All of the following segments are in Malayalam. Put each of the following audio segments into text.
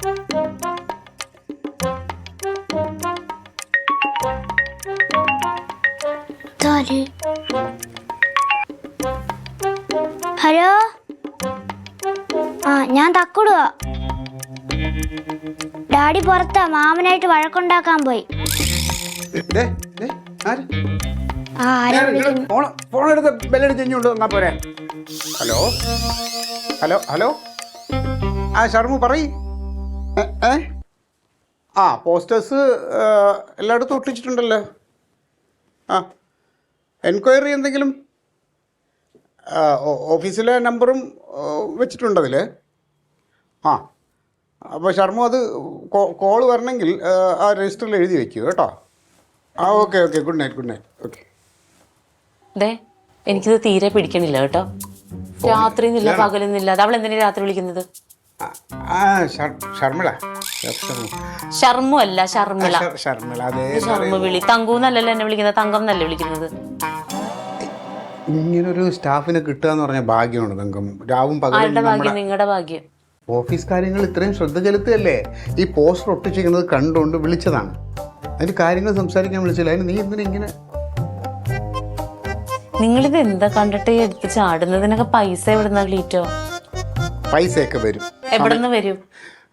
ഹലോ, ഞാൻ തക്കുടുക. ഡാഡി പുറത്താ, മാമനായിട്ട് വഴക്കുണ്ടാക്കാൻ പോയി. ഫോണെടുത്ത് ബെല്ലടിച്ച് കഴിഞ്ഞുകൊണ്ട് വന്നാ പോരെ. ഹലോ ഹലോ ഹലോ, ശർമ്മു പറയ്. പോസ്റ്റേഴ്സ് എല്ലായിടത്തും ഒട്ടിച്ചിട്ടുണ്ടല്ലോ. എൻക്വയറി എന്തെങ്കിലും? ഓഫീസിലെ നമ്പറും വെച്ചിട്ടുണ്ടതിൽ. അപ്പോൾ ശർമ്മു അത് കോള് വരണമെങ്കിൽ ആ രജിസ്റ്ററിൽ എഴുതി വയ്ക്കൂ കേട്ടോ. Okay good night. ഓക്കെ. എനിക്കിത് തീരെ പിടിക്കണില്ല കേട്ടോ. രാത്രി നില്ല പകലൊന്നുമില്ല. അവൾ എന്തിനാ രാത്രി വിളിക്കുന്നത്? ശർമ്മു അല്ല, ശർമിള. ശർമ്മ വിളി. തങ്കൂന്നല്ലല്ലോ എന്നെ വിളിക്കുന്നത്, തങ്കം എന്നല്ലേ വിളിക്കുന്നത്. ഇങ്ങനൊരു സ്റ്റാഫിനെ കിട്ടുക എന്ന് പറഞ്ഞ ഭാഗ്യമാണ് തങ്കം. രാവും പകലും. ഭാഗ്യം? നിങ്ങളുടെ ഭാഗ്യം. ഓഫീസ് കാര്യങ്ങൾ ഇത്രയും ശ്രദ്ധ ചെലുത്തുകയല്ലേ. ഈ പോസ്റ്റർ ഒട്ടിച്ചിരിക്കുന്നത് കണ്ടുകൊണ്ട് വിളിച്ചതാണ്. അതിന് കാര്യങ്ങൾ സംസാരിക്കാൻ വിളിച്ചില്ല. അതിന് നീ എന്തിനാ ഇങ്ങനെ? നിങ്ങളിത് എന്താ കണ്ടിട്ട് എടുത്ത് ചാടുന്നതിനൊക്കെ പൈസ എവിടുന്നാ ക്ലീറ്റോ? പൈസയൊക്കെ വരും. എവിടെ നിന്ന് വരും?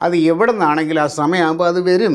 അത് എവിടെ നിന്നാണെങ്കിലും ആ സമയമാകുമ്പോൾ അത് വരും.